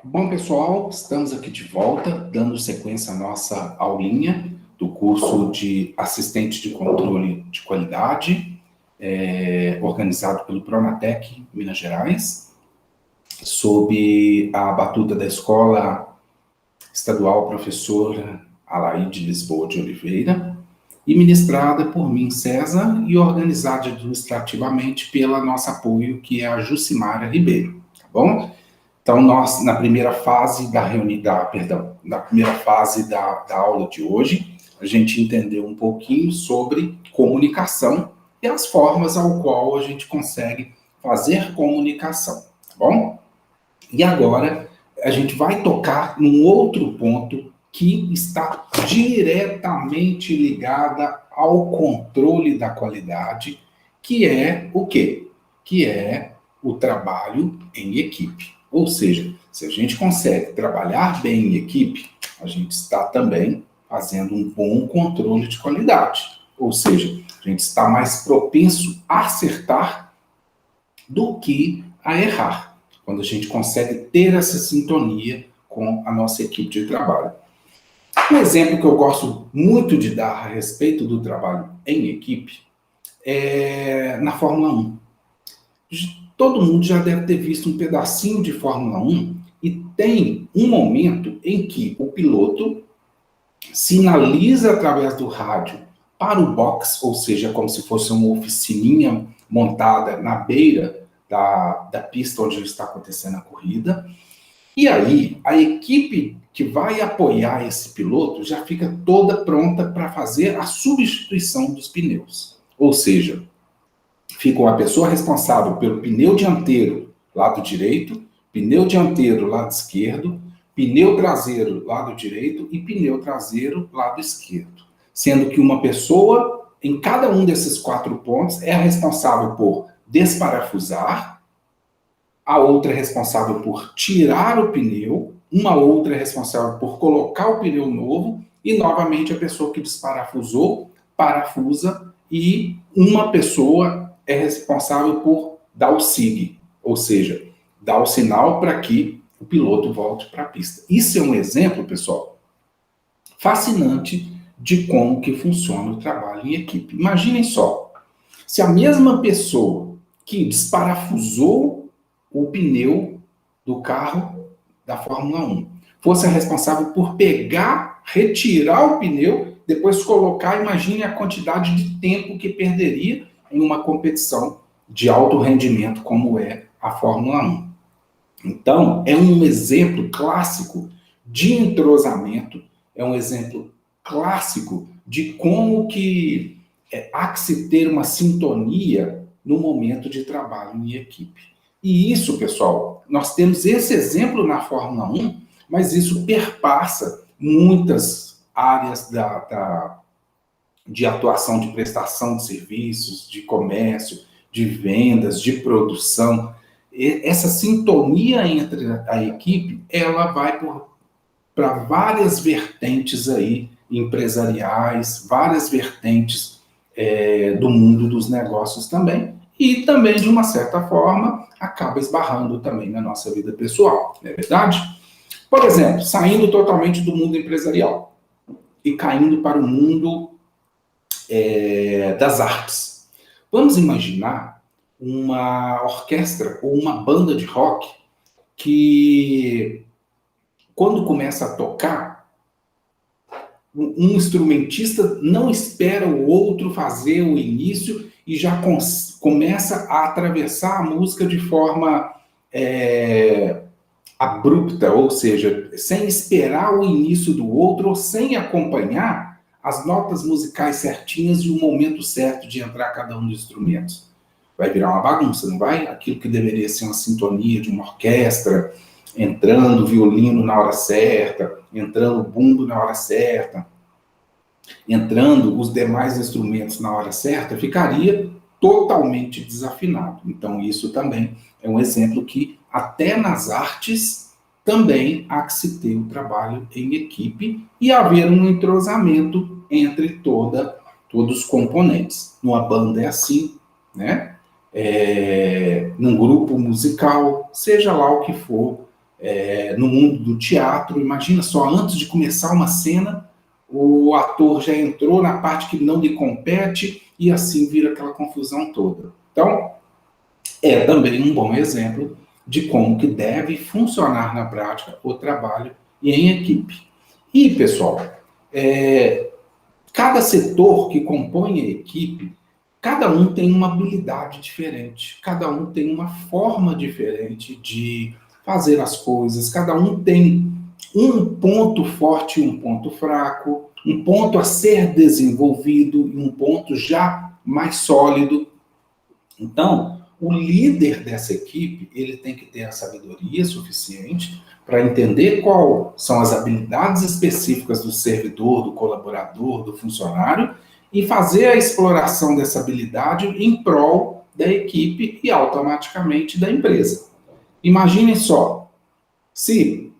Bom, pessoal, estamos aqui de volta, dando sequência à nossa aulinha do curso de assistente de controle de qualidade, organizado pelo Pronatec, Minas Gerais, sob a batuta da Escola Estadual Professora Alaide Lisboa de Oliveira, e ministrada por mim, César, e organizada administrativamente pela nossa apoio, que é a Jucimara Ribeiro, tá bom? Então, nós, na primeira fase da aula de hoje, a gente entendeu um pouquinho sobre comunicação e as formas ao qual a gente consegue fazer comunicação, tá bom? E agora, a gente vai tocar num outro ponto que está diretamente ligada ao controle da qualidade, que é o quê? Que é o trabalho em equipe. Ou seja, se a gente consegue trabalhar bem em equipe, a gente está também fazendo um bom controle de qualidade. Ou seja, a gente está mais propenso a acertar do que a errar, quando a gente consegue ter essa sintonia com a nossa equipe de trabalho. Um exemplo que eu gosto muito de dar a respeito do trabalho em equipe é na Fórmula 1. Todo mundo já deve ter visto um pedacinho de Fórmula 1 e tem um momento em que o piloto sinaliza através do rádio para o box, ou seja, como se fosse uma oficininha montada na beira da pista onde está acontecendo a corrida. E aí, a equipe que vai apoiar esse piloto já fica toda pronta para fazer a substituição dos pneus. Ou seja, fica a pessoa responsável pelo pneu dianteiro, lado direito, pneu dianteiro, lado esquerdo, pneu traseiro, lado direito e pneu traseiro, lado esquerdo. Sendo que uma pessoa, em cada um desses 4 pontos, é responsável por desparafusar, a outra é responsável por tirar o pneu, uma outra é responsável por colocar o pneu novo e, novamente, a pessoa que desparafusou, parafusa e uma pessoa é responsável por dar o SIG, ou seja, dar o sinal para que o piloto volte para a pista. Isso é um exemplo, pessoal, fascinante de como que funciona o trabalho em equipe. Imaginem só, se a mesma pessoa que desparafusou o pneu do carro da Fórmula 1 fosse a responsável por pegar, retirar o pneu, depois colocar, imagine a quantidade de tempo que perderia em uma competição de alto rendimento como é a Fórmula 1. Então, é um exemplo clássico de entrosamento, é um exemplo clássico de como que há que se ter uma sintonia no momento de trabalho em equipe. E isso, pessoal, nós temos esse exemplo na Fórmula 1, mas isso perpassa muitas áreas de atuação, de prestação de serviços, de comércio, de vendas, de produção. Essa sintonia entre a equipe, ela vai para várias vertentes aí empresariais, várias vertentes do mundo dos negócios também, e também, de uma certa forma, acaba esbarrando também na nossa vida pessoal, não é verdade? Por exemplo, saindo totalmente do mundo empresarial e caindo para o mundo das artes. Vamos imaginar uma orquestra ou uma banda de rock que, quando começa a tocar, um instrumentista não espera o outro fazer o início e já começa a atravessar a música de forma abrupta, ou seja, sem esperar o início do outro ou sem acompanhar as notas musicais certinhas e o momento certo de entrar cada um dos instrumentos. Vai virar uma bagunça, não vai? Aquilo que deveria ser uma sintonia de uma orquestra, entrando o violino na hora certa, entrando o bumbo na hora certa, entrando os demais instrumentos na hora certa, ficaria totalmente desafinado. Então, isso também é um exemplo que, até nas artes, também há que se ter um trabalho em equipe e haver um entrosamento entre todos os componentes. Numa banda é assim, né? Num grupo musical, seja lá o que for no mundo do teatro, imagina só, antes de começar uma cena, o ator já entrou na parte que não lhe compete e assim vira aquela confusão toda. Então, é também um bom exemplo de como que deve funcionar na prática o trabalho em equipe. E, pessoal, cada setor que compõe a equipe, cada um tem uma habilidade diferente, cada um tem uma forma diferente de fazer as coisas, cada um tem um ponto forte e um ponto fraco, um ponto a ser desenvolvido e um ponto já mais sólido. Então, o líder dessa equipe, ele tem que ter a sabedoria suficiente para entender quais são as habilidades específicas do servidor, do colaborador, do funcionário e fazer a exploração dessa habilidade em prol da equipe e automaticamente da empresa. Imaginem só, se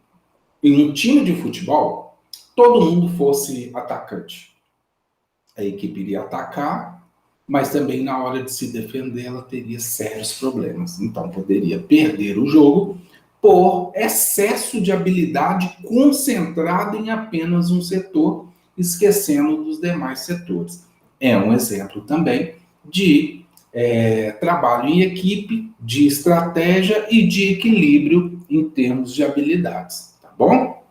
em um time de futebol todo mundo fosse atacante, a equipe iria atacar, mas também na hora de se defender ela teria sérios problemas. Então poderia perder o jogo por excesso de habilidade concentrada em apenas um setor, esquecendo dos demais setores. É um exemplo também de trabalho em equipe, de estratégia e de equilíbrio em termos de habilidades, tá bom?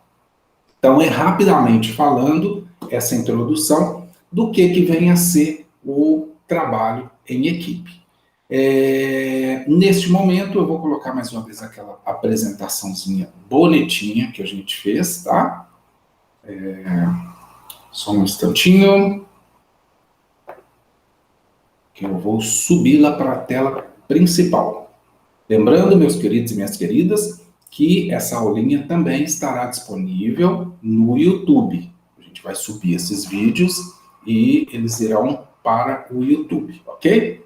Então rapidamente falando essa introdução do que vem a ser o trabalho em equipe. Neste momento, eu vou colocar mais uma vez aquela apresentaçãozinha bonitinha que a gente fez, tá? Só um instantinho. Que eu vou subi-la para a tela principal. Lembrando, meus queridos e minhas queridas, que essa aulinha também estará disponível no YouTube. A gente vai subir esses vídeos e eles irão para o YouTube, ok?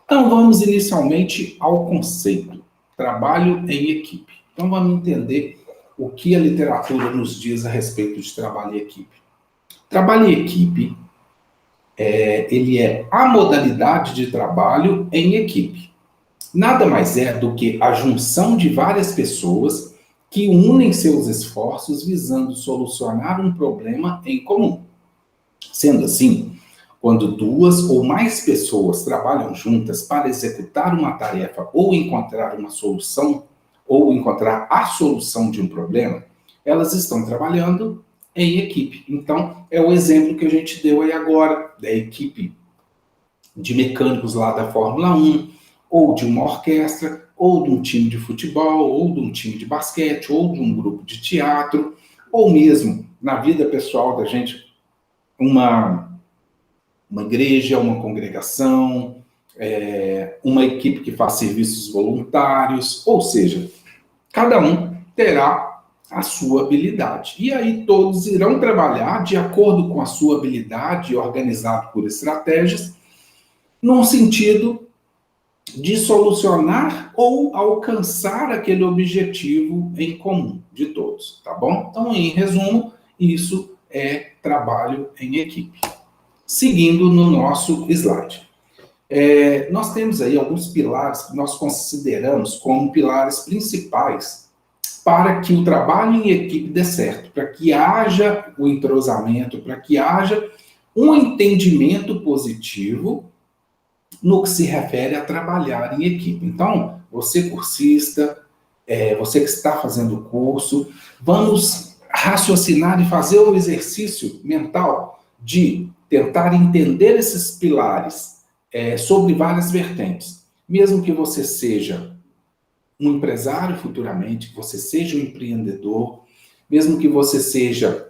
Então, vamos inicialmente ao conceito, trabalho em equipe. Então, vamos entender o que a literatura nos diz a respeito de trabalho em equipe. Trabalho em equipe, ele é a modalidade de trabalho em equipe. Nada mais é do que a junção de várias pessoas que unem seus esforços visando solucionar um problema em comum. Sendo assim, quando duas ou mais pessoas trabalham juntas para executar uma tarefa ou encontrar uma solução, ou encontrar a solução de um problema, elas estão trabalhando em equipe. Então, é o exemplo que a gente deu aí agora, da equipe de mecânicos lá da Fórmula 1, ou de uma orquestra, ou de um time de futebol, ou de um time de basquete, ou de um grupo de teatro, ou mesmo, na vida pessoal da gente, uma igreja, uma congregação, uma equipe que faz serviços voluntários, ou seja, cada um terá a sua habilidade. E aí todos irão trabalhar de acordo com a sua habilidade, organizado por estratégias, num sentido de solucionar ou alcançar aquele objetivo em comum de todos, tá bom? Então, em resumo, isso é trabalho em equipe. Seguindo no nosso slide. Nós temos aí alguns pilares que nós consideramos como pilares principais para que o trabalho em equipe dê certo, para que haja o entrosamento, para que haja um entendimento positivo no que se refere a trabalhar em equipe. Então, você cursista, você que está fazendo o curso, vamos raciocinar e fazer o exercício mental de tentar entender esses pilares sobre várias vertentes. Mesmo que você seja um empresário futuramente, que você seja um empreendedor, mesmo que você seja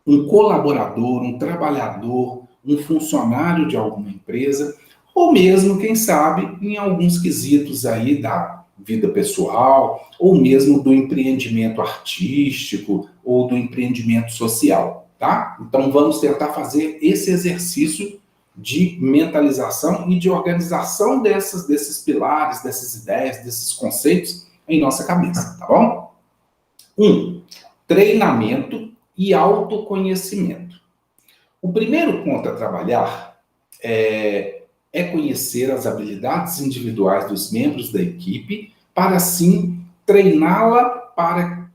um colaborador, um trabalhador, um funcionário de alguma empresa, ou mesmo, quem sabe, em alguns quesitos aí da vida pessoal, ou mesmo do empreendimento artístico, ou do empreendimento social, tá? Então, vamos tentar fazer esse exercício de mentalização e de organização desses pilares, dessas ideias, desses conceitos em nossa cabeça, tá bom? 1. Treinamento e autoconhecimento. O primeiro ponto a trabalhar é conhecer as habilidades individuais dos membros da equipe para, assim, treiná-la para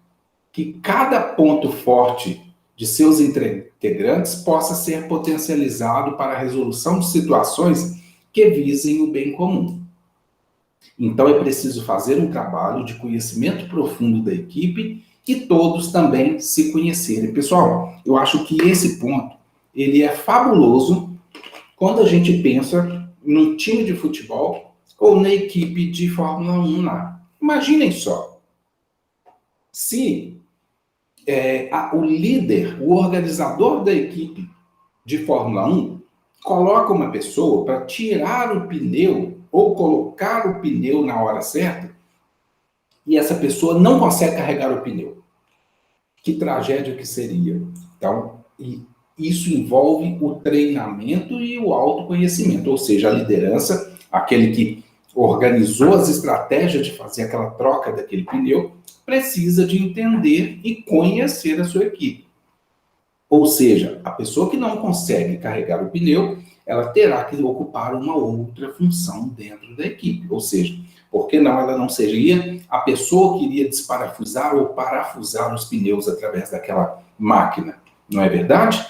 que cada ponto forte de seus integrantes possa ser potencializado para a resolução de situações que visem o bem comum. Então, é preciso fazer um trabalho de conhecimento profundo da equipe e todos também se conhecerem. Pessoal, eu acho que esse ponto, ele é fabuloso quando a gente pensa num time de futebol ou na equipe de Fórmula 1 lá. Imaginem só, se o líder, o organizador da equipe de Fórmula 1 coloca uma pessoa para tirar o pneu ou colocar o pneu na hora certa e essa pessoa não consegue carregar o pneu. Que tragédia que seria. Então, isso envolve o treinamento e o autoconhecimento, ou seja, a liderança, aquele que organizou as estratégias de fazer aquela troca daquele pneu, precisa de entender e conhecer a sua equipe. Ou seja, a pessoa que não consegue carregar o pneu, ela terá que ocupar uma outra função dentro da equipe. Ou seja, por que não ela não seria a pessoa que iria desparafusar ou parafusar os pneus através daquela máquina? Não é verdade?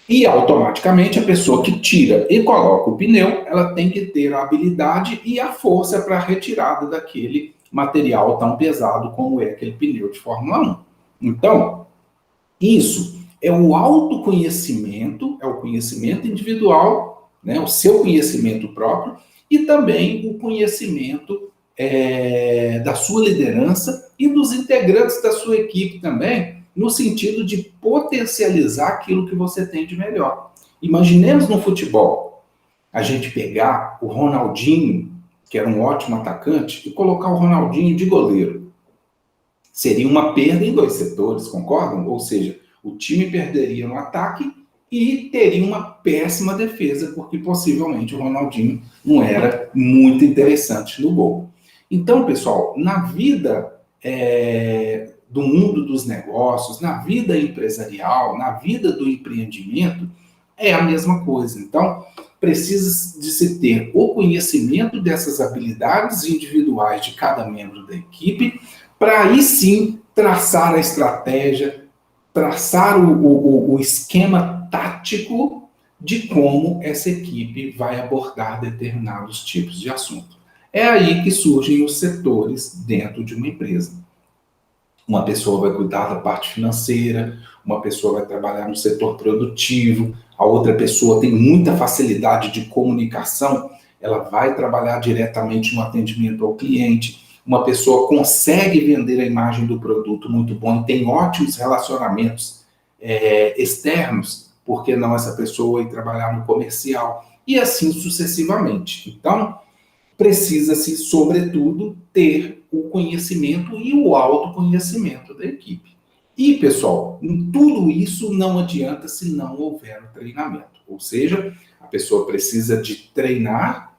E automaticamente a pessoa que tira e coloca o pneu, ela tem que ter a habilidade e a força para a retirada daquele material tão pesado como é aquele pneu de Fórmula 1. Então, isso é o autoconhecimento, é o conhecimento individual, né, o seu conhecimento próprio, e também o conhecimento da sua liderança e dos integrantes da sua equipe também, no sentido de potencializar aquilo que você tem de melhor. Imaginemos no futebol, a gente pegar o Ronaldinho, que era um ótimo atacante, e colocar o Ronaldinho de goleiro. Seria uma perda em dois setores, concordam? Ou seja, o time perderia no ataque e teria uma péssima defesa, porque possivelmente o Ronaldinho não era muito interessante no gol. Então, pessoal, na vida do mundo dos negócios, na vida empresarial, na vida do empreendimento, é a mesma coisa. Então, precisa de se ter o conhecimento dessas habilidades individuais de cada membro da equipe, para aí sim traçar a estratégia, traçar o esquema tático de como essa equipe vai abordar determinados tipos de assunto. É aí que surgem os setores dentro de uma empresa. Uma pessoa vai cuidar da parte financeira, uma pessoa vai trabalhar no setor produtivo, a outra pessoa tem muita facilidade de comunicação, ela vai trabalhar diretamente no atendimento ao cliente. Uma pessoa consegue vender a imagem do produto muito bom e tem ótimos relacionamentos externos, por que não essa pessoa ir trabalhar no comercial? E assim sucessivamente. Então, precisa-se, sobretudo, ter o conhecimento e o autoconhecimento da equipe. E, pessoal, em tudo isso não adianta se não houver o treinamento. Ou seja, a pessoa precisa de treinar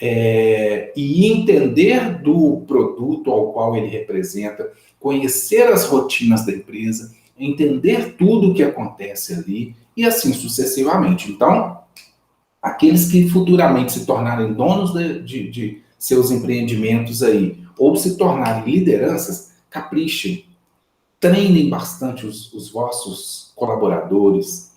e entender do produto ao qual ele representa, conhecer as rotinas da empresa, entender tudo o que acontece ali e assim sucessivamente. Então, aqueles que futuramente se tornarem donos de seus empreendimentos aí, ou se tornarem lideranças, caprichem, treinem bastante os vossos colaboradores,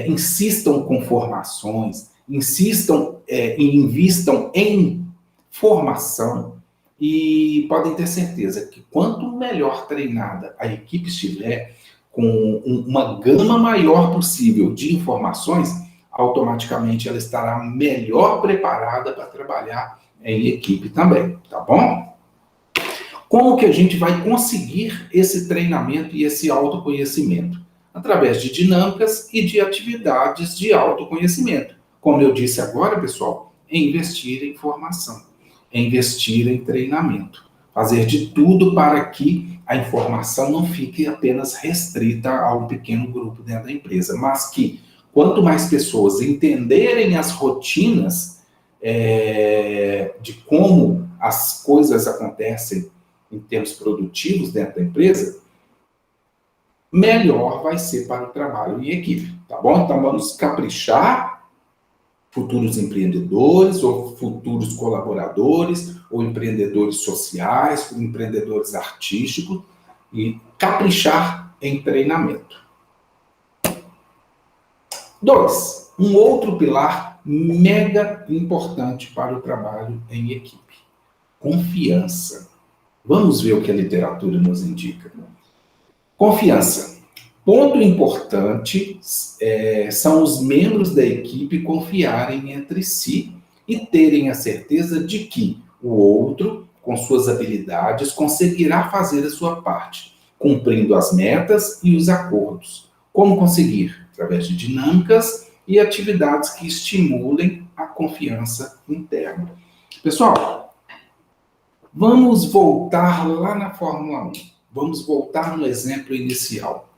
insistam com formações, insistam e invistam em formação, e podem ter certeza que quanto melhor treinada a equipe estiver, com uma gama maior possível de informações, automaticamente ela estará melhor preparada para trabalhar em equipe também, tá bom? Como que a gente vai conseguir esse treinamento e esse autoconhecimento? Através de dinâmicas e de atividades de autoconhecimento. Como eu disse agora, pessoal, é investir em formação, é investir em treinamento. Fazer de tudo para que a informação não fique apenas restrita a um pequeno grupo dentro da empresa, mas que quanto mais pessoas entenderem as rotinas de como as coisas acontecem em termos produtivos dentro da empresa, melhor vai ser para o trabalho em equipe, tá bom? Então vamos caprichar futuros empreendedores, ou futuros colaboradores, ou empreendedores sociais, ou empreendedores artísticos, e caprichar em treinamento. 2. Um outro pilar mega importante para o trabalho em equipe: confiança. Vamos ver o que a literatura nos indica. Confiança. Ponto importante são os membros da equipe confiarem entre si e terem a certeza de que o outro, com suas habilidades, conseguirá fazer a sua parte, cumprindo as metas e os acordos. Como conseguir? Através de dinâmicas e atividades que estimulem a confiança interna. Pessoal, vamos voltar lá na Fórmula 1. Vamos voltar no exemplo inicial.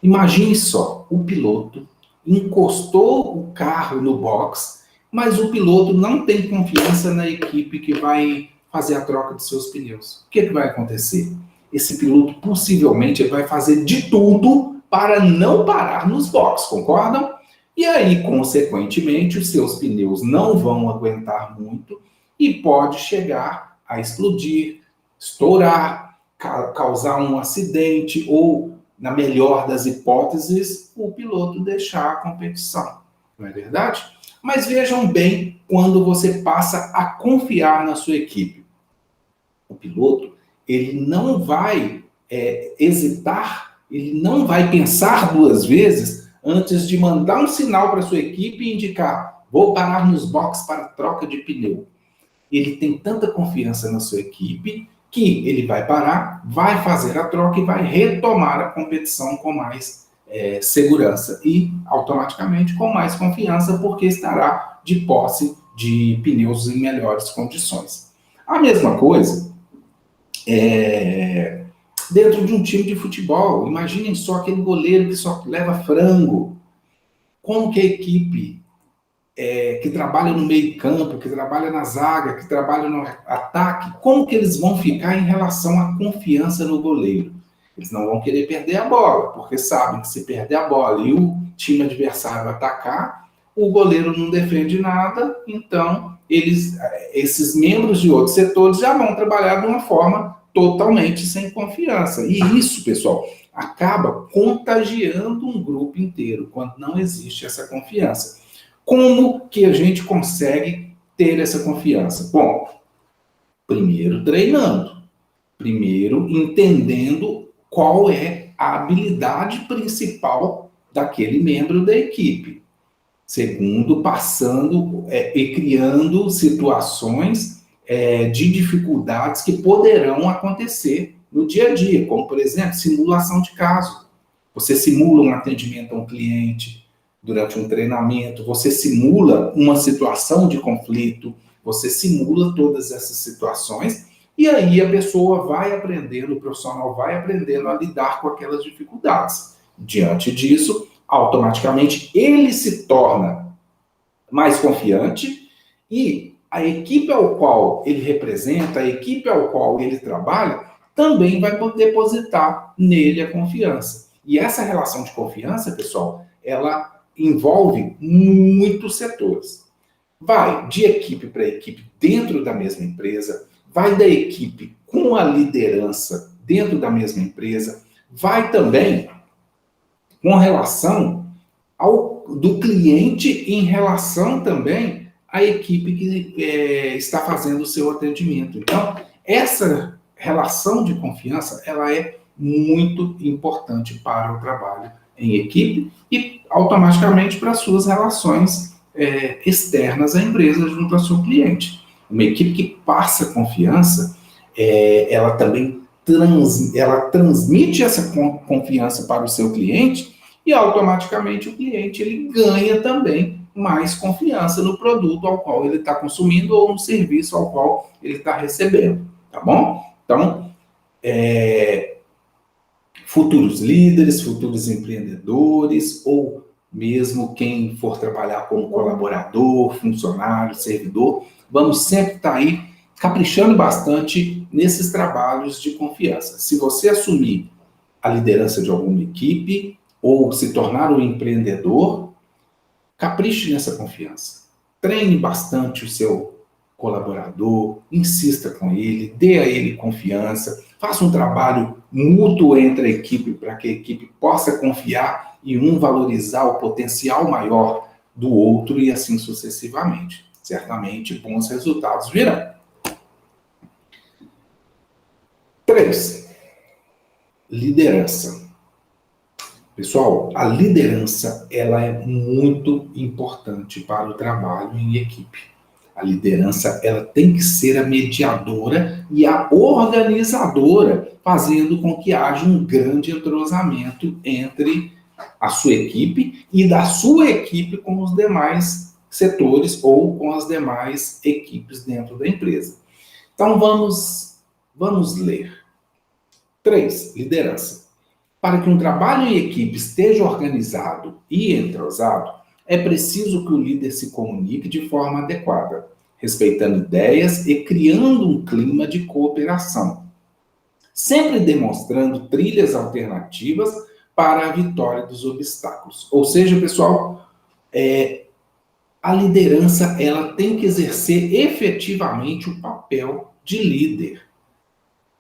Imagine só, o piloto encostou o carro no box, mas o piloto não tem confiança na equipe que vai fazer a troca de seus pneus. O que vai acontecer? Esse piloto possivelmente vai fazer de tudo para não parar nos boxes, concordam? E aí, consequentemente, os seus pneus não vão aguentar muito e pode chegar a explodir, estourar, causar um acidente ou, na melhor das hipóteses, o piloto deixar a competição. Não é verdade? Mas vejam bem quando você passa a confiar na sua equipe. O piloto, ele não vai hesitar, ele não vai pensar duas vezes antes de mandar um sinal para a sua equipe e indicar: vou parar nos boxes para troca de pneu. Ele tem tanta confiança na sua equipe que ele vai parar, vai fazer a troca e vai retomar a competição com mais segurança e, automaticamente, com mais confiança, porque estará de posse de pneus em melhores condições. A mesma coisa dentro de um time de futebol. Imaginem só aquele goleiro que só leva frango. Como que a equipe que trabalha no meio campo, que trabalha na zaga, que trabalha no ataque, como que eles vão ficar em relação à confiança no goleiro? Eles não vão querer perder a bola, porque sabem que se perder a bola e o time adversário atacar, o goleiro não defende nada, então esses membros de outros setores já vão trabalhar de uma forma totalmente sem confiança. E isso, pessoal, acaba contagiando um grupo inteiro, quando não existe essa confiança. Como que a gente consegue ter essa confiança? Bom, primeiro treinando. Primeiro entendendo qual é a habilidade principal daquele membro da equipe. Segundo, passando e criando situações de dificuldades que poderão acontecer no dia a dia, como, por exemplo, simulação de caso. Você simula um atendimento a um cliente durante um treinamento, você simula uma situação de conflito, você simula todas essas situações, e aí a pessoa vai aprendendo, o profissional vai aprendendo a lidar com aquelas dificuldades. Diante disso, automaticamente ele se torna mais confiante e a equipe ao qual ele representa, a equipe ao qual ele trabalha, também vai depositar nele a confiança. E essa relação de confiança, pessoal, ela envolve muitos setores. Vai de equipe para equipe dentro da mesma empresa, vai da equipe com a liderança dentro da mesma empresa, vai também com relação do cliente em relação também à equipe que está fazendo o seu atendimento. Então, essa relação de confiança, ela é muito importante para o trabalho em equipe e automaticamente para as suas relações externas à empresa junto ao seu cliente. Uma equipe que passa confiança, ela também transmite essa confiança para o seu cliente e automaticamente o cliente ele ganha também mais confiança no produto ao qual ele está consumindo ou no serviço ao qual ele está recebendo, tá bom? Então, futuros líderes, futuros empreendedores, ou mesmo quem for trabalhar como colaborador, funcionário, servidor, vamos sempre estar aí caprichando bastante nesses trabalhos de confiança. Se você assumir a liderança de alguma equipe ou se tornar um empreendedor, capriche nessa confiança. treine bastante o seu colaborador, insista com ele, dê a ele confiança, faça um trabalho mútuo entre a equipe para que a equipe possa confiar e um valorizar o potencial maior do outro e assim sucessivamente. Certamente bons resultados virão. 3. Liderança. Pessoal, a liderança ela é muito importante para o trabalho em equipe. A liderança ela tem que ser a mediadora e a organizadora, fazendo com que haja um grande entrosamento entre a sua equipe e da sua equipe com os demais setores ou com as demais equipes dentro da empresa. Então vamos ler. 3. Liderança. Para que um trabalho em equipe esteja organizado e entrosado, é preciso que o líder se comunique de forma adequada, respeitando ideias e criando um clima de cooperação, sempre demonstrando trilhas alternativas para a vitória dos obstáculos. Ou seja, pessoal, a liderança ela tem que exercer efetivamente o papel de líder,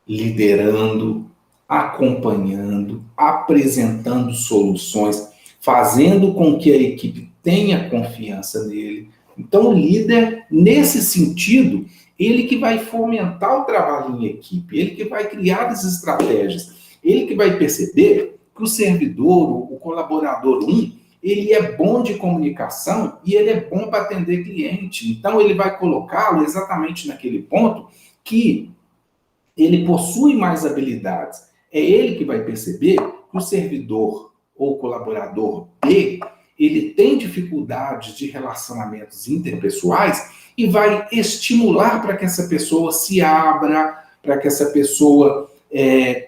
liderando, acompanhando, apresentando soluções, fazendo com que a equipe tenha confiança nele. Então, o líder, nesse sentido, ele que vai fomentar o trabalho em equipe, ele que vai criar as estratégias, ele que vai perceber que o servidor, o colaborador ele é bom de comunicação e ele é bom para atender cliente. Então, ele vai colocá-lo exatamente naquele ponto que ele possui mais habilidades. É ele que vai perceber que o servidor ou colaborador B, ele tem dificuldades de relacionamentos interpessoais e vai estimular para que essa pessoa se abra, para que essa pessoa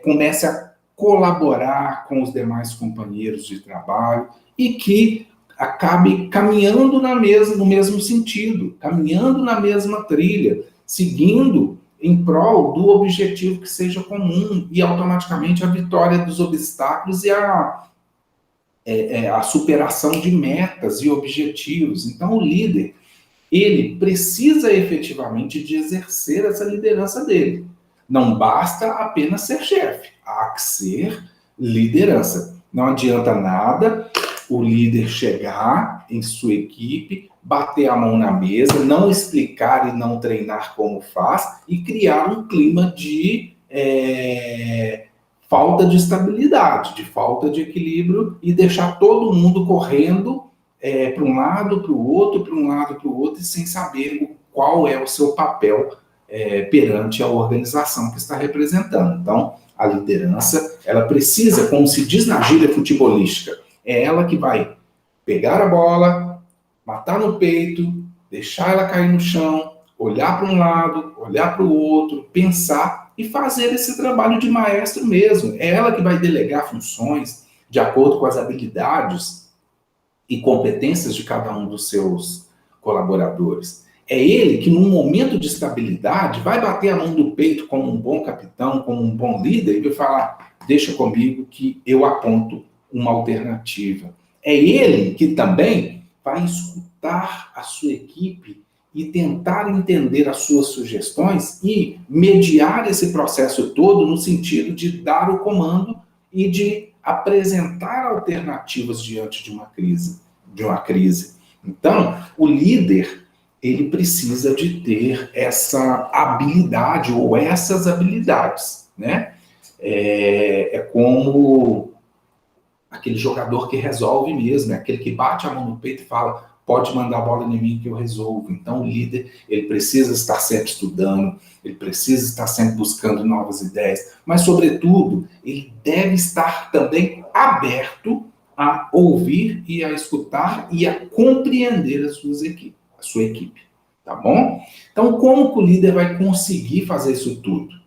comece a colaborar com os demais companheiros de trabalho e que acabe caminhando no mesmo sentido, caminhando na mesma trilha, seguindo em prol do objetivo que seja comum e automaticamente a vitória dos obstáculos e a superação de metas e objetivos. Então, o líder, ele precisa efetivamente de exercer essa liderança dele. Não basta apenas ser chefe, há que ser liderança. Não adianta nada o líder chegar em sua equipe, bater a mão na mesa, não explicar e não treinar como faz e criar um clima de falta de estabilidade, de falta de equilíbrio e deixar todo mundo correndo para um lado, para o outro, para um lado, para o outro e sem saber qual é o seu papel perante a organização que está representando. Então, a liderança, ela precisa, como se diz na gíria futebolística, é ela que vai pegar a bola, matar no peito, deixar ela cair no chão, olhar para um lado, olhar para o outro, pensar e fazer esse trabalho de maestro mesmo. É ela que vai delegar funções de acordo com as habilidades e competências de cada um dos seus colaboradores. É ele que, num momento de estabilidade, vai bater a mão no peito como um bom capitão, como um bom líder, e vai falar, deixa comigo que eu aponto uma alternativa. É ele que também vai escutar a sua equipe e tentar entender as suas sugestões e mediar esse processo todo no sentido de dar o comando e de apresentar alternativas diante de uma crise. Então, o líder, ele precisa de ter essa habilidade ou essas habilidades, né? É como aquele jogador que resolve mesmo, é aquele que bate a mão no peito e fala, pode mandar a bola em mim que eu resolvo. Então, o líder, ele precisa estar sempre estudando, ele precisa estar sempre buscando novas ideias, mas, sobretudo, ele deve estar também aberto a ouvir e a escutar e a compreender a sua equipe, tá bom? Então, como que o líder vai conseguir fazer isso tudo?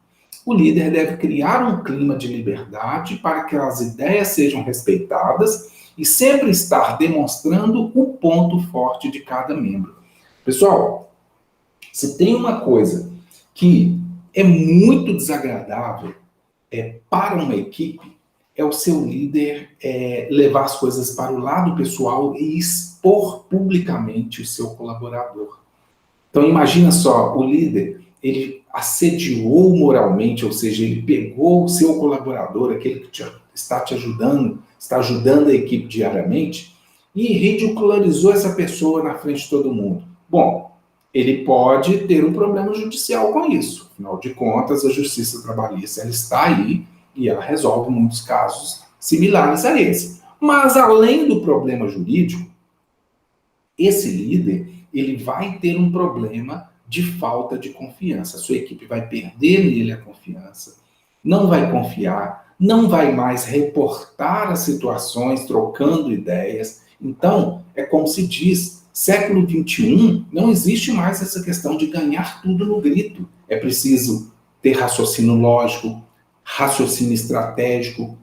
O líder deve criar um clima de liberdade para que as ideias sejam respeitadas e sempre estar demonstrando o ponto forte de cada membro. Pessoal, se tem uma coisa que é muito desagradável para uma equipe, é o seu líder levar as coisas para o lado pessoal e expor publicamente o seu colaborador. Então imagina só, o líder, ele assediou moralmente, ou seja, ele pegou o seu colaborador, aquele que está te ajudando, está ajudando a equipe diariamente, e ridicularizou essa pessoa na frente de todo mundo. Bom, ele pode ter um problema judicial com isso. Afinal de contas, a justiça trabalhista ela está aí e ela resolve muitos casos similares a esse. Mas, além do problema jurídico, esse líder ele vai ter um problema de falta de confiança. A sua equipe vai perder nele a confiança, não vai confiar, não vai mais reportar as situações, trocando ideias. Então, é como se diz, século XXI, não existe mais essa questão de ganhar tudo no grito. É preciso ter raciocínio lógico, raciocínio estratégico,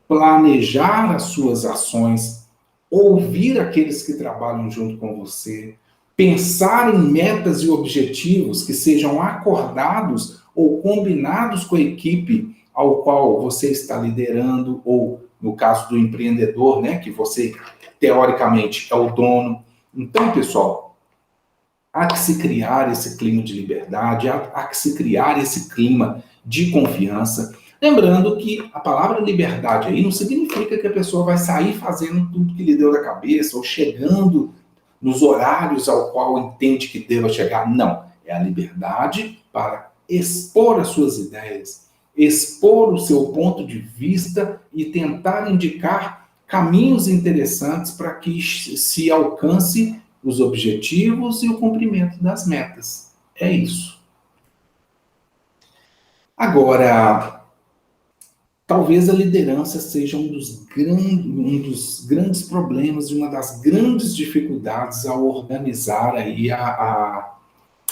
planejar as suas ações, ouvir aqueles que trabalham junto com você, pensar em metas e objetivos que sejam acordados ou combinados com a equipe ao qual você está liderando, ou no caso do empreendedor, né, que você, teoricamente, é o dono. Então, pessoal, há que se criar esse clima de liberdade, há que se criar esse clima de confiança. Lembrando que a palavra liberdade aí não significa que a pessoa vai sair fazendo tudo que lhe deu da cabeça, ou chegando nos horários ao qual entende que deva chegar. Não. É a liberdade para expor as suas ideias, expor o seu ponto de vista e tentar indicar caminhos interessantes para que se alcance os objetivos e o cumprimento das metas. É isso. Agora, talvez a liderança seja um dos grandes problemas e uma das grandes dificuldades ao organizar aí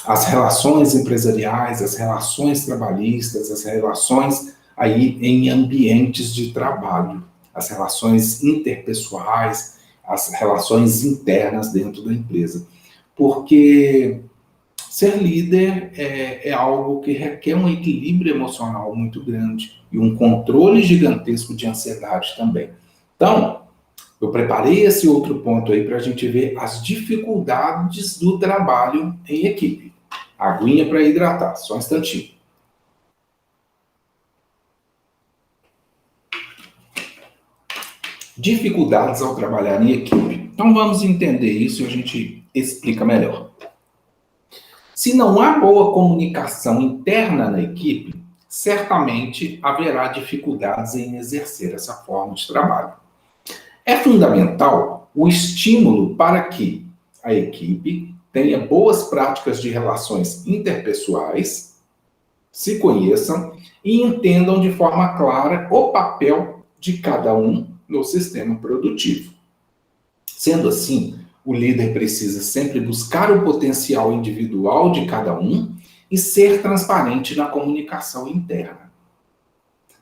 as relações empresariais, as relações trabalhistas, as relações aí em ambientes de trabalho, as relações interpessoais, as relações internas dentro da empresa. Porque ser líder é algo que requer um equilíbrio emocional muito grande e um controle gigantesco de ansiedade também. Então, eu preparei esse outro ponto aí para a gente ver as dificuldades do trabalho em equipe. Aguinha para hidratar, só um instantinho. Dificuldades ao trabalhar em equipe. Então vamos entender isso e a gente explica melhor. Se não há boa comunicação interna na equipe, certamente haverá dificuldades em exercer essa forma de trabalho. É fundamental o estímulo para que a equipe tenha boas práticas de relações interpessoais, se conheçam e entendam de forma clara o papel de cada um no sistema produtivo. Sendo assim, o líder precisa sempre buscar o potencial individual de cada um e ser transparente na comunicação interna.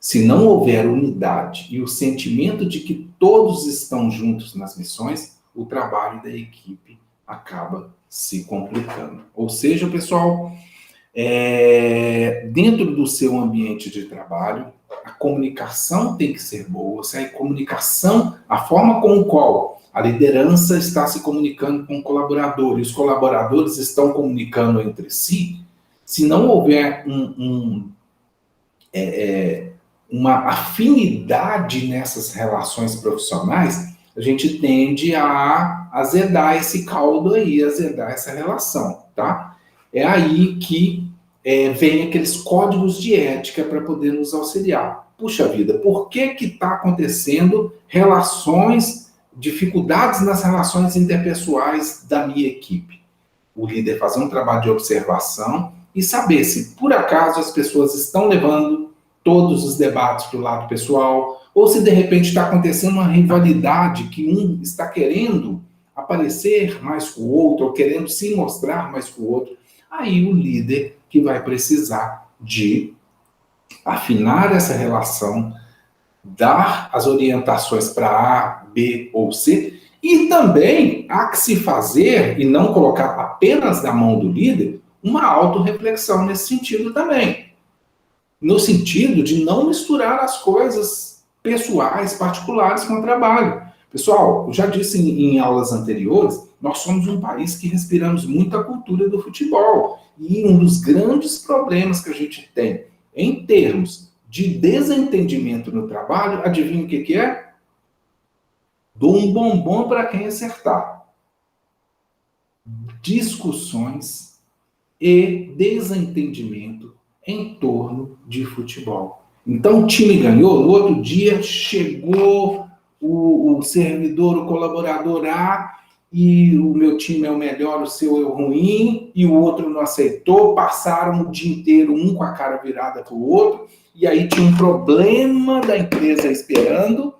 Se não houver unidade e o sentimento de que todos estão juntos nas missões, o trabalho da equipe acaba se complicando. Ou seja, pessoal, dentro do seu ambiente de trabalho, a comunicação tem que ser boa. Se a comunicação, a forma com a qual a liderança está se comunicando com o colaborador e os colaboradores estão comunicando entre si, se não houver uma afinidade nessas relações profissionais, a gente tende a azedar esse caldo aí, azedar essa relação, tá? É aí que vem aqueles códigos de ética para poder nos auxiliar. Puxa vida, por que está acontecendo dificuldades nas relações interpessoais da minha equipe? O líder fazer um trabalho de observação e saber se, por acaso, as pessoas estão levando todos os debates para o lado pessoal, ou se, de repente, está acontecendo uma rivalidade que um está querendo aparecer mais que o outro, ou querendo se mostrar mais que o outro. Aí o líder que vai precisar de afinar essa relação, dar as orientações para A, B ou C, e também há que se fazer, e não colocar apenas na mão do líder, uma autorreflexão nesse sentido também. No sentido de não misturar as coisas pessoais, particulares com o trabalho. Pessoal, eu já disse em aulas anteriores, nós somos um país que respiramos muito a cultura do futebol. E um dos grandes problemas que a gente tem em termos de desentendimento no trabalho, adivinha o que é? Dou um bombom para quem acertar. Discussões e desentendimento em torno de futebol. Então o time ganhou, no outro dia chegou o servidor, o colaborador A, e o meu time é o melhor, o seu é o ruim, e o outro não aceitou, passaram o dia inteiro um com a cara virada para o outro, e aí tinha um problema da empresa esperando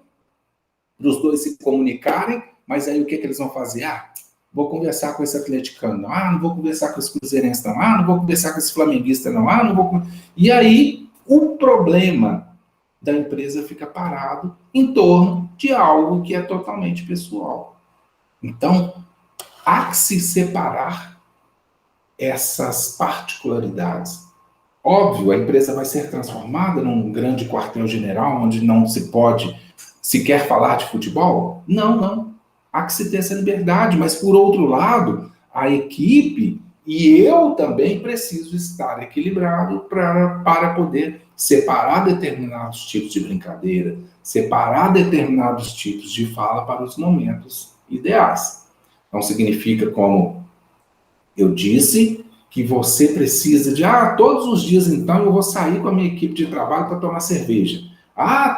para os dois se comunicarem, mas aí o que eles vão fazer? Vou conversar com esse atleticano, não vou conversar com esse cruzeirense, não vou conversar com esse flamenguista, não vou... E aí o problema da empresa fica parado em torno de algo que é totalmente pessoal. Então, há que se separar essas particularidades. Óbvio, a empresa vai ser transformada num grande quartel-general, onde não se pode sequer falar de futebol? Não. Há que se ter essa liberdade, mas, por outro lado, a equipe e eu também preciso estar equilibrado para poder separar determinados tipos de brincadeira, separar determinados tipos de fala para os momentos ideais. Não significa, como eu disse, que você precisa de, todos os dias, então, eu vou sair com a minha equipe de trabalho para tomar cerveja.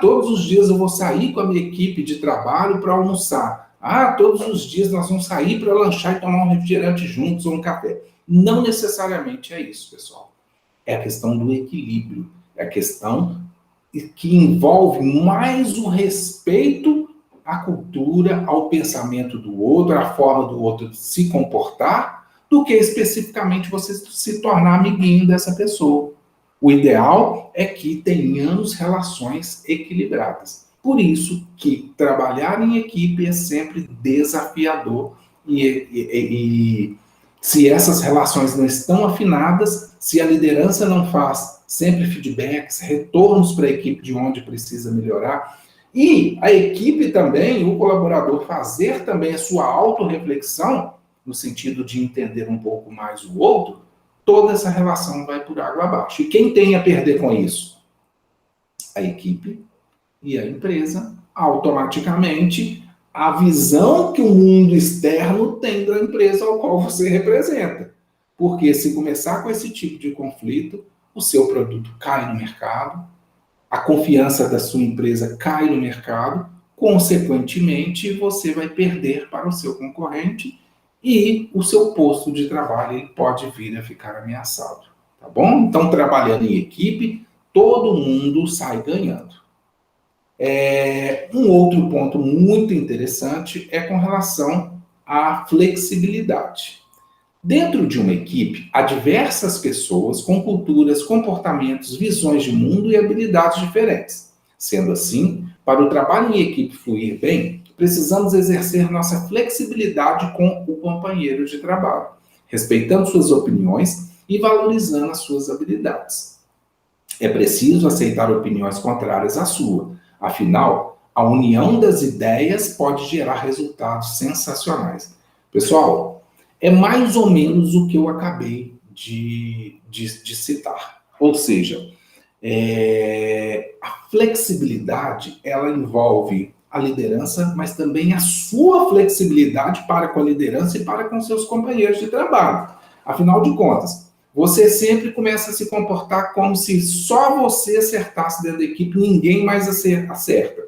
Todos os dias eu vou sair com a minha equipe de trabalho para almoçar. Todos os dias nós vamos sair para lanchar e tomar um refrigerante juntos ou um café. Não necessariamente é isso, pessoal. É a questão do equilíbrio. É a questão que envolve mais o respeito à cultura, ao pensamento do outro, à forma do outro se comportar, do que especificamente você se tornar amiguinho dessa pessoa. O ideal é que tenhamos relações equilibradas. Por isso que trabalhar em equipe é sempre desafiador e se essas relações não estão afinadas, se a liderança não faz sempre feedbacks, retornos para a equipe de onde precisa melhorar, e a equipe também, o colaborador fazer também a sua autorreflexão, no sentido de entender um pouco mais o outro, toda essa relação vai por água abaixo. E quem tem a perder com isso? A equipe e a empresa, automaticamente, a visão que o mundo externo tem da empresa ao qual você representa. Porque se começar com esse tipo de conflito, o seu produto cai no mercado, a confiança da sua empresa cai no mercado, consequentemente, você vai perder para o seu concorrente e o seu posto de trabalho ele pode vir a ficar ameaçado. Tá bom? Então, trabalhando em equipe, todo mundo sai ganhando. Um outro ponto muito interessante é com relação à flexibilidade. Dentro de uma equipe, há diversas pessoas com culturas, comportamentos, visões de mundo e habilidades diferentes. Sendo assim, para o trabalho em equipe fluir bem, precisamos exercer nossa flexibilidade com o companheiro de trabalho, respeitando suas opiniões e valorizando as suas habilidades. É preciso aceitar opiniões contrárias à sua. Afinal, a união das ideias pode gerar resultados sensacionais. Pessoal, é mais ou menos o que eu acabei de citar. Ou seja, a flexibilidade, ela envolve a liderança, mas também a sua flexibilidade para com a liderança e para com seus companheiros de trabalho. Afinal de contas, você sempre começa a se comportar como se só você acertasse dentro da equipe, ninguém mais acerta.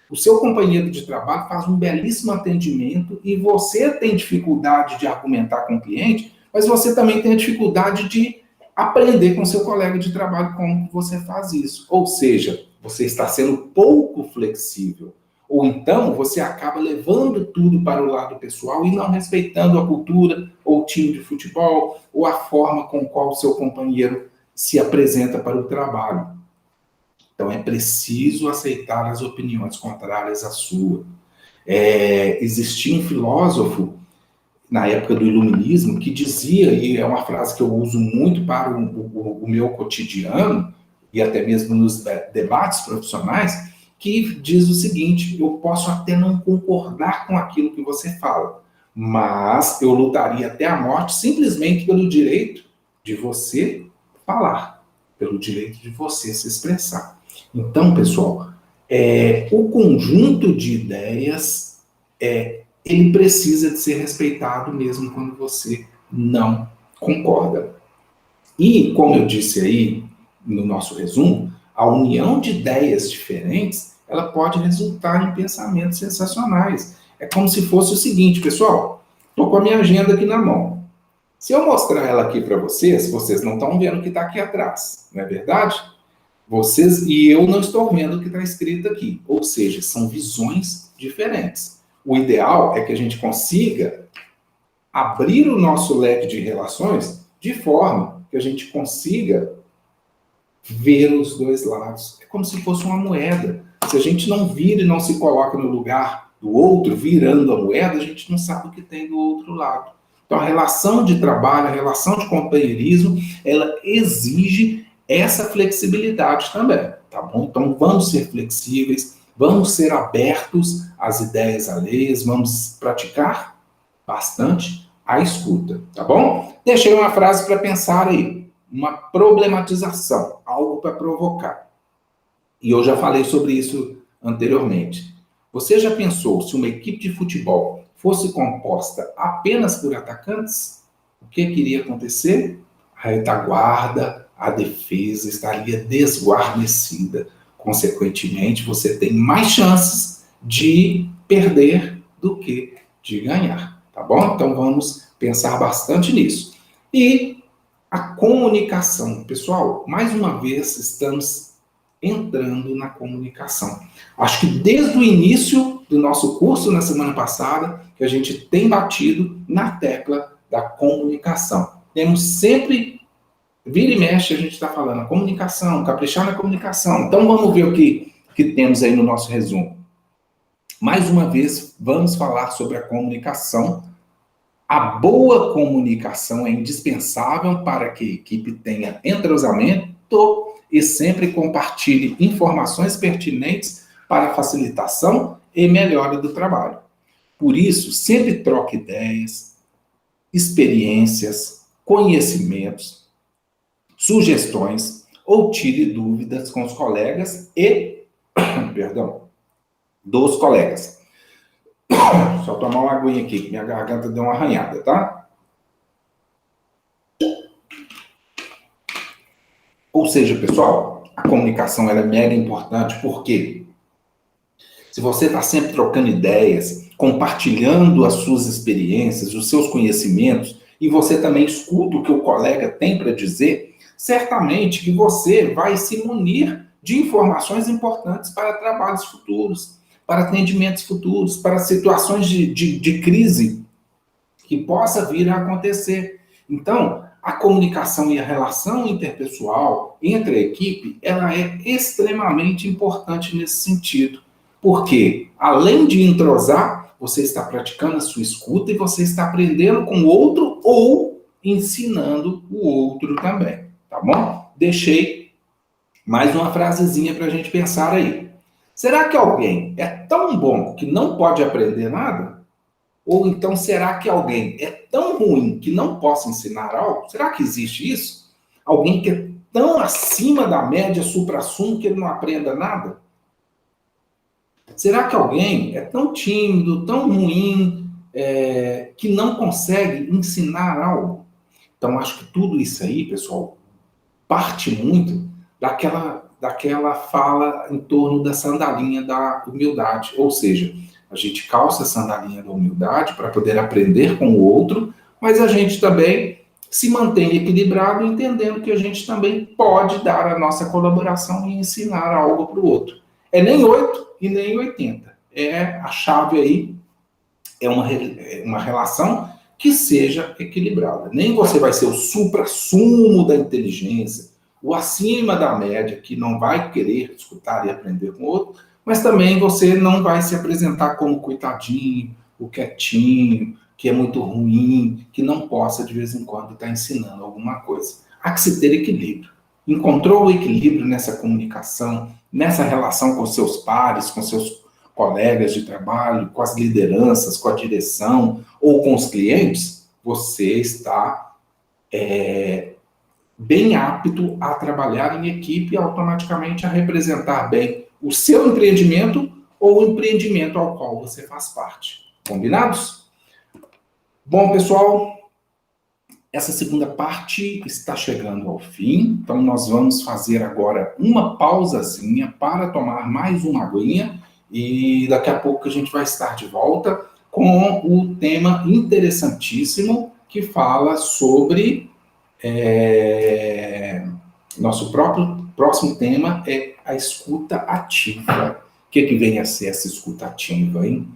O seu companheiro de trabalho faz um belíssimo atendimento e você tem dificuldade de argumentar com o cliente, mas você também tem a dificuldade de aprender com seu colega de trabalho como você faz isso. Ou seja, você está sendo pouco flexível. Ou então você acaba levando tudo para o lado pessoal e não respeitando a cultura, ou o time de futebol, ou a forma com qual o seu companheiro se apresenta para o trabalho. Então é preciso aceitar as opiniões contrárias à sua. Existia um filósofo, na época do iluminismo, que dizia, e é uma frase que eu uso muito para o meu cotidiano, e até mesmo nos debates profissionais, que diz o seguinte: eu posso até não concordar com aquilo que você fala, mas eu lutaria até a morte simplesmente pelo direito de você falar, pelo direito de você se expressar. Então, pessoal, o conjunto de ideias, ele precisa de ser respeitado mesmo quando você não concorda. E, como eu disse aí no nosso resumo, a união de ideias diferentes, ela pode resultar em pensamentos sensacionais. É como se fosse o seguinte, pessoal, estou com a minha agenda aqui na mão. Se eu mostrar ela aqui para vocês não estão vendo o que está aqui atrás, não é verdade? Vocês e eu não estou vendo o que está escrito aqui. Ou seja, são visões diferentes. O ideal é que a gente consiga abrir o nosso leque de relações de forma que a gente consiga ver os dois lados. É como se fosse uma moeda. Se a gente não vira e não se coloca no lugar do outro, virando a moeda, a gente não sabe o que tem do outro lado. Então, a relação de trabalho, a relação de companheirismo, ela exige essa flexibilidade também, tá bom? Então, vamos ser flexíveis, vamos ser abertos às ideias alheias, vamos praticar bastante a escuta, tá bom? Deixei uma frase para pensar aí, uma problematização, algo para provocar. E eu já falei sobre isso anteriormente. Você já pensou se uma equipe de futebol fosse composta apenas por atacantes? O que iria acontecer? A retaguarda, a defesa estaria desguarnecida. Consequentemente, você tem mais chances de perder do que de ganhar, tá bom? Então vamos pensar bastante nisso. E a comunicação, pessoal, mais uma vez estamos entrando na comunicação. Acho que desde o início do nosso curso na semana passada, que a gente tem batido na tecla da comunicação. Temos sempre, vira e mexe, a gente está falando a comunicação, caprichar na comunicação. Então vamos ver o que temos aí no nosso resumo. Mais uma vez, vamos falar sobre a comunicação. A boa comunicação é indispensável para que a equipe tenha entrosamento e sempre compartilhe informações pertinentes para facilitação e melhora do trabalho. Por isso, sempre troque ideias, experiências, conhecimentos, sugestões ou tire dúvidas com os colegas e, dos colegas. Só tomar uma aguinha aqui, que minha garganta deu uma arranhada, tá? Ou seja, pessoal, a comunicação ela é mega importante porque se você está sempre trocando ideias, compartilhando as suas experiências, os seus conhecimentos, e você também escuta o que o colega tem para dizer, certamente que você vai se munir de informações importantes para trabalhos futuros, para atendimentos futuros, para situações de crise que possa vir a acontecer. Então, a comunicação e a relação interpessoal entre a equipe, ela é extremamente importante nesse sentido. Porque, além de entrosar, você está praticando a sua escuta e você está aprendendo com o outro ou ensinando o outro também, tá bom? Deixei mais uma frasezinha para a gente pensar aí. Será que alguém é tão bom que não pode aprender nada? Ou então, será que alguém é tão ruim que não possa ensinar algo? Será que existe isso? Alguém que é tão acima da média supra-sumo que ele não aprenda nada? Será que alguém é tão tímido, tão ruim, que não consegue ensinar algo? Então, acho que tudo isso aí, pessoal, parte muito daquela fala em torno da sandalinha da humildade. Ou seja, a gente calça a sandalinha da humildade para poder aprender com o outro, mas a gente também se mantém equilibrado, entendendo que a gente também pode dar a nossa colaboração e ensinar algo para o outro. É nem 8 e nem 80. A chave aí é uma relação que seja equilibrada. Nem você vai ser o supra-sumo da inteligência, o acima da média, que não vai querer escutar e aprender com o outro, mas também você não vai se apresentar como coitadinho, o quietinho, que é muito ruim, que não possa de vez em quando estar ensinando alguma coisa. Há que se ter equilíbrio. Encontrou o equilíbrio nessa comunicação, nessa relação com seus pares, com seus colegas de trabalho, com as lideranças, com a direção ou com os clientes? Você está bem apto a trabalhar em equipe e automaticamente a representar bem o seu empreendimento ou o empreendimento ao qual você faz parte. Combinados? Bom, pessoal, essa segunda parte está chegando ao fim, então nós vamos fazer agora uma pausazinha para tomar mais uma aguinha e daqui a pouco a gente vai estar de volta com o tema interessantíssimo que fala sobre nosso próximo tema é a escuta ativa. O que vem a ser essa escuta ativa, hein?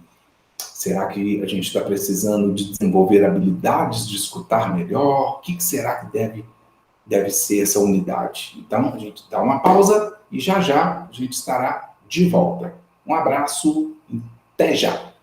Será que a gente está precisando de desenvolver habilidades de escutar melhor? O que será que deve ser essa unidade? Então, a gente dá uma pausa e já já a gente estará de volta. Um abraço e até já!